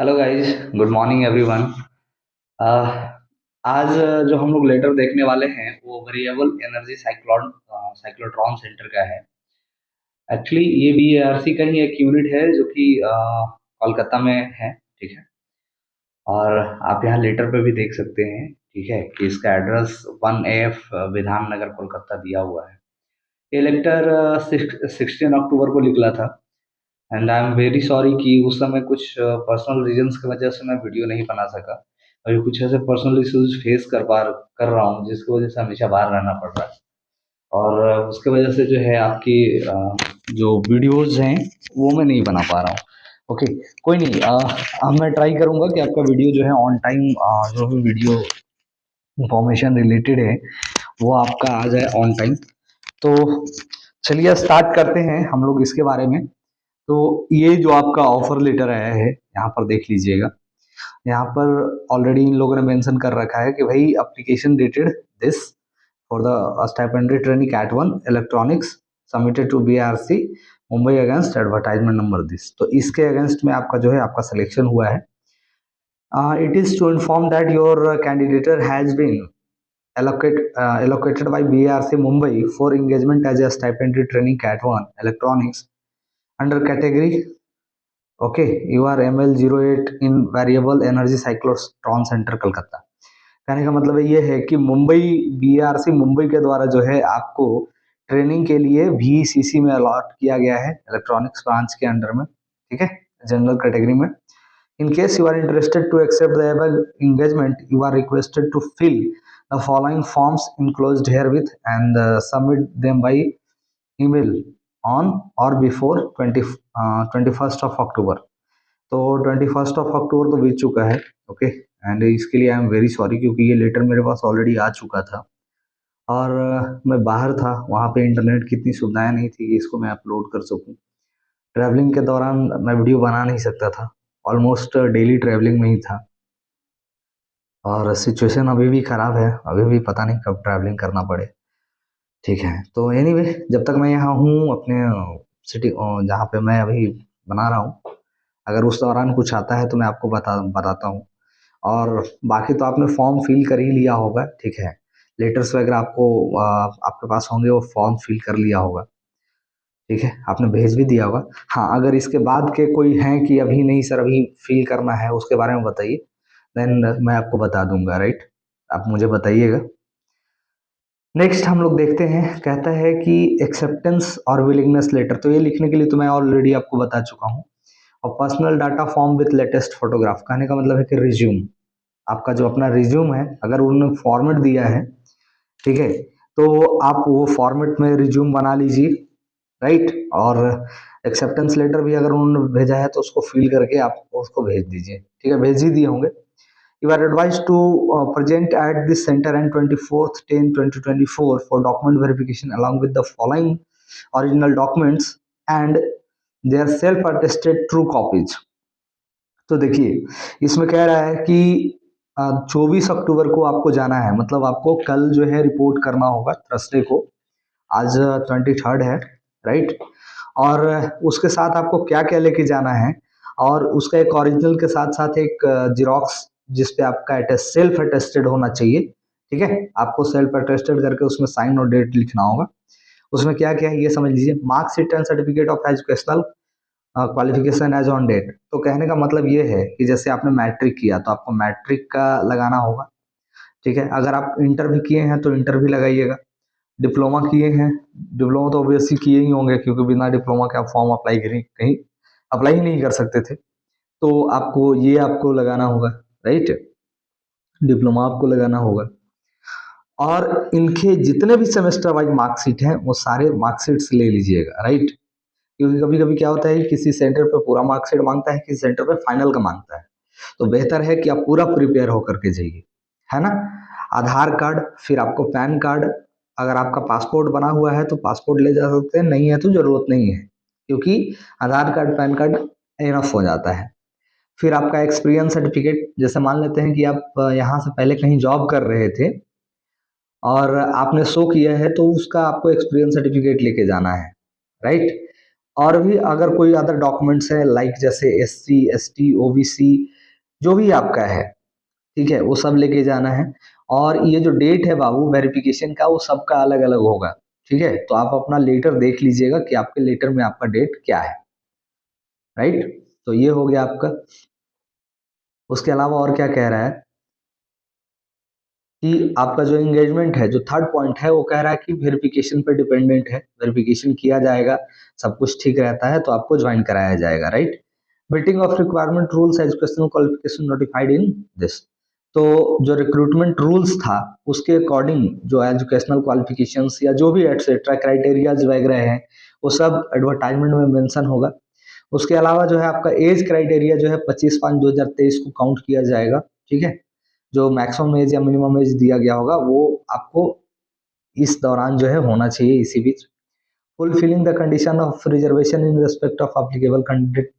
Hello guys, good morning everyone. आज जो हम लोग लेटर देखने वाले हैं वो वेरिएबल एनर्जी साइक्लोट्रॉन सेंटर का है। एक्चुअली ये बीएआरसी का ही एक यूनिट है जो कि कोलकाता में है। ठीक है। और आप यहाँ लेटर पे भी देख सकते हैं, ठीक है, कि इसका एड्रेस 1AF विधान नगर कोलकाता दिया हुआ है। ये लेटर 16 अक्टूबर को निकला था। And I am very sorry कि उस समय कुछ पर्सनल रीजंस की वजह से मैं वीडियो नहीं बना सका। अभी कुछ ऐसे पर्सनल इश्यूज फेस कर रहा हूँ जिसकी वजह से हमेशा बाहर रहना पड़ रहा है। और उसके वजह से जो है आपकी जो वीडियोस हैं वो मैं नहीं बना पा रहा हूँ। ओके, कोई नहीं। अब मैं ट्राई करूंगा कि आपका वीडियो जो है ऑन टाइम, जो भी वीडियो इंफॉर्मेशन रिलेटेड है वो आपका आ जाए ऑन टाइम। तो चलिए स्टार्ट करते हैं हम लोग इसके बारे में। तो ये जो आपका ऑफर लेटर आया है यहाँ पर देख लीजिएगा। यहाँ पर ऑलरेडी इन लोगों ने मेंशन कर रखा है कि भाई application dated this for the stipendiary training cat one electronics submitted to BRC Mumbai against advertisement number this. तो इसके अगेंस्ट में आपका जो है आपका सिलेक्शन हुआ है। It is to inform that your candidature has been allocated by BRC Mumbai for engagement as a stipendiary training Cat 1 electronics under category, okay, you are ML08 in variable energy cyclotron center Calcutta. कहने का मतलब ये है कि Mumbai BRC Mumbai के द्वारा जो है आपको ट्रेनिंग के लिए VCC में अलॉट किया गया है इलेक्ट्रॉनिक्स ब्रांच के अंडर में। ठीक है, जनरल कैटेगरी में। In case you are interested to accept the above engagement, you are requested to fill the following forms enclosed herewith and submit them by email on or before 21st of October। तो 21st of October तो बीत चुका है। Okay, and इसके लिए I am very sorry क्योंकि ये letter मेरे पास ऑलरेडी आ चुका था और मैं बाहर था, वहाँ पे इंटरनेट की इतनी सुविधाएं नहीं थी कि इसको मैं अपलोड कर सकूँ। ट्रैवलिंग के दौरान मैं वीडियो बना नहीं सकता था, ऑलमोस्ट डेली ट्रैवलिंग में ही था। और सिचुएशन अभी भी ख़राब है, अभी भी पता नहीं कब ट्रैवलिंग करना पड़े। ठीक है, तो एनीवे जब तक मैं यहाँ हूँ अपने सिटी जहाँ पे मैं अभी बना रहा हूँ, अगर उस दौरान कुछ आता है तो मैं आपको बताता हूँ। और बाकी तो आपने फॉर्म फिल कर ही लिया होगा। ठीक है, लेटर्स वगैरह आपके पास होंगे, वो फॉर्म फिल कर लिया होगा। ठीक है, आपने भेज भी दिया होगा। हाँ, अगर इसके बाद के कोई हैं कि अभी नहीं सर अभी फिल करना है, उसके बारे में बताइए, देन मैं आपको बता दूंगा। राइट, आप मुझे बताइएगा। नेक्स्ट हम लोग देखते हैं, कहता है कि एक्सेप्टेंस और विलिंगनेस लेटर। तो ये लिखने के लिए तो मैं ऑलरेडी आपको बता चुका हूँ। और personal data form with latest photograph, कहने का मतलब है कि रिज्यूम, आपका जो अपना रिज्यूम है अगर उन्होंने फॉर्मेट दिया है, ठीक है, तो आप वो फॉर्मेट में रिज्यूम बना लीजिए। राइट, और एक्सेप्टेंस लेटर भी अगर उन्होंने भेजा है तो उसको फिल करके आप उसको भेज दीजिए। ठीक है, भेज ही दिए होंगे। You are advised to present at this center on 24/10/2024 for document verification along with the following original documents and their self-attested true copies। तो देखिए, इसमें कह रहा है कि 24 अक्टूबर को आपको जाना है, मतलब आपको कल जो है रिपोर्ट करना होगा थर्सडे को। आज 23 है, राइट। और उसके साथ आपको क्या क्या लेके जाना है, और उसका एक ओरिजिनल के साथ साथ एक जिरोक्स जिस पे आपका सेल्फ अटेस्टेड होना चाहिए। ठीक है, आपको सेल्फ अटेस्टेड करके उसमें साइन और डेट लिखना होगा। उसमें क्या क्या है ये समझ लीजिए। Marksheet and certificate of educational qualification as on date. तो कहने का मतलब ये है कि जैसे आपने मैट्रिक किया तो आपको मैट्रिक का लगाना होगा। ठीक है, अगर आप इंटर भी किए हैं तो इंटर भी लगाइएगा। डिप्लोमा किए हैं, डिप्लोमा तो ऑब्वियसली किए ही होंगे क्योंकि बिना डिप्लोमा के आप फॉर्म अप्लाई करें कहीं अप्लाई ही नहीं कर सकते थे। तो आपको लगाना होगा। राइट, डिप्लोमा आपको लगाना होगा। और इनके जितने भी सेमेस्टर वाइज मार्कशीट हैं वो सारे मार्कशीट्स ले लीजिएगा। राइट, क्योंकि कभी कभी क्या होता है किसी सेंटर पे पूरा मार्कशीट मांगता है, किसी सेंटर पे फाइनल का मांगता है। तो बेहतर है कि आप पूरा प्रिपेयर होकर के जाइए, है ना। आधार कार्ड, फिर आपको पैन कार्ड, अगर आपका पासपोर्ट बना हुआ है तो पासपोर्ट ले जा सकते हैं, नहीं है तो जरूरत नहीं है, क्योंकि आधार कार्ड पैन कार्ड इनफ हो जाता है। फिर आपका एक्सपीरियंस सर्टिफिकेट, जैसे मान लेते हैं कि आप यहाँ से पहले कहीं जॉब कर रहे थे और आपने शो किया है तो उसका आपको एक्सपीरियंस सर्टिफिकेट लेके जाना है। राइट, और भी अगर कोई अदर डॉक्यूमेंट्स है लाइक जैसे SC ST OBC जो भी आपका है, ठीक है, वो सब लेके जाना है। और ये जो डेट है बाबू वेरिफिकेशन का वो सबका अलग अलग होगा, ठीक है। तो आप अपना लेटर देख लीजिएगा कि आपके लेटर में आपका डेट क्या है, राइट। तो ये हो गया आपका। उसके अलावा और क्या कह रहा है कि आपका जो एंगेजमेंट है, जो थर्ड पॉइंट है, वो कह रहा है कि वेरिफिकेशन पे डिपेंडेंट है, वेरिफिकेशन किया जाएगा, सब कुछ ठीक रहता है तो आपको ज्वाइन कराया जाएगा, right. Meeting of requirement rules educational qualification notified in this. तो जो रिक्रूटमेंट रूल्स था उसके अकॉर्डिंग जो एजुकेशनल क्वालिफिकेशंस या जो भी एटसेट्रा क्राइटेरियाज वगैरह हैं वो सब एडवर्टाइजमेंट में मेंशन होगा। उसके अलावा जो है आपका एज क्राइटेरिया जो है 25/5/2023 को काउंट किया जाएगा, ठीक है। जो मैक्सिमम एज या मिनिमम एज दिया गया होगा वो आपको इस दौरान जो है होना चाहिए इसी बीच। Fulfilling the condition of reservation in respect of applicable candidate.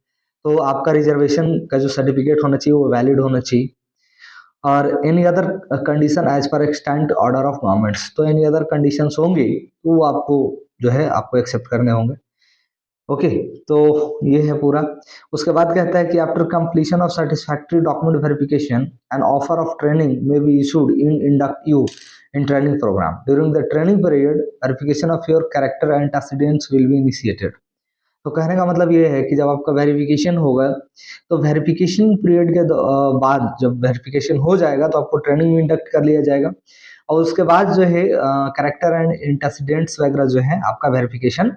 तो आपका रिजर्वेशन का जो सर्टिफिकेट होना चाहिए वो वैलिड होना चाहिए। और any other condition as per extent order of governments, तो एनी अदर कंडीशंस होंगे तो वो आपको जो है आपको एक्सेप्ट करने होंगे। ओके, तो ये है पूरा। उसके बाद कहता है कि after completion of satisfactory document verification an offer of training may be issued in induct you in training programme during the training period verification of your character and antecedents will be initiated. तो कहने का मतलब ये है कि जब आपका verification होगा तो वेरिफिकेशन पीरियड के बाद जब वेरिफिकेशन हो जाएगा तो आपको ट्रेनिंग में इंडक्ट कर लिया जाएगा। और उसके बाद जो है कैरेक्टर एंड एंटेसिडेंट्स वगैरह जो है आपका वेरिफिकेशन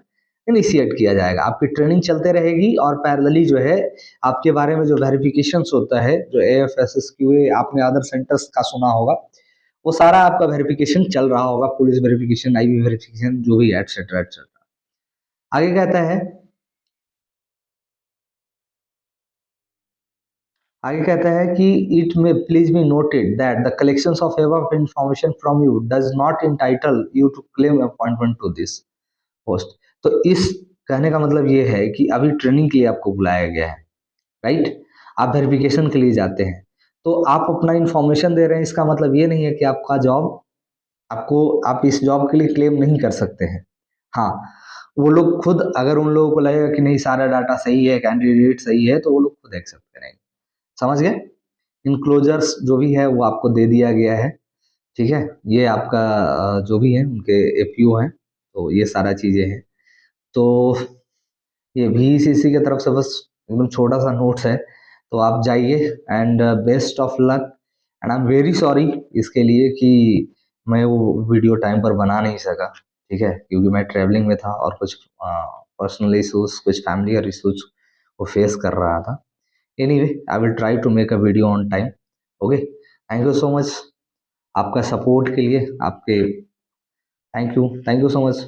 इनिशिएट किया जाएगा। आपकी ट्रेनिंग चलते रहेगी और पैरेलली जो है आपके बारे में जो वेरिफिकेशन होता है, जो AFSSQA आपने अदर सेंटर्स का सुना होगा, वो सारा आपका वेरिफिकेशन चल रहा होगा, पुलिस वेरिफिकेशन, IB वेरिफिकेशन, जो भी एटसेट्रा एटसेट्रा। आगे कहता है, आगे कहता है कि it may please be noted that the collections of above information from you does not entitle you to claim appointment to this post. तो इस कहने का मतलब ये है कि अभी ट्रेनिंग के लिए आपको बुलाया गया है, राइट। आप वेरिफिकेशन के लिए जाते हैं तो आप अपना इंफॉर्मेशन दे रहे हैं, इसका मतलब ये नहीं है कि आपका जॉब आपको आप इस जॉब के लिए क्लेम नहीं कर सकते हैं। हाँ, वो लोग खुद अगर उन लोगों को लगेगा कि नहीं सारा डाटा सही है, कैंडिडेट सही है, तो वो लोग खुद एक्सेप्ट करेंगे। समझ गए। इनक्लोजर्स जो भी है वो आपको दे दिया गया है, ठीक है। ये आपका जो भी है उनके APO हैं, तो ये सारा चीजें हैं। तो ये VECC की तरफ से बस एकदम छोटा सा नोट्स है, तो आप जाइए and best of luck. And I am very sorry इसके लिए कि मैं वो वीडियो टाइम पर बना नहीं सका, ठीक है, क्योंकि मैं ट्रैवलिंग में था और कुछ पर्सनल इश्यूज, कुछ फैमिली इश्यूज को फेस कर रहा था। Anyway, I will try to make a video on time. Okay, thank you so much आपका सपोर्ट के लिए, आपके थैंक यू सो मच।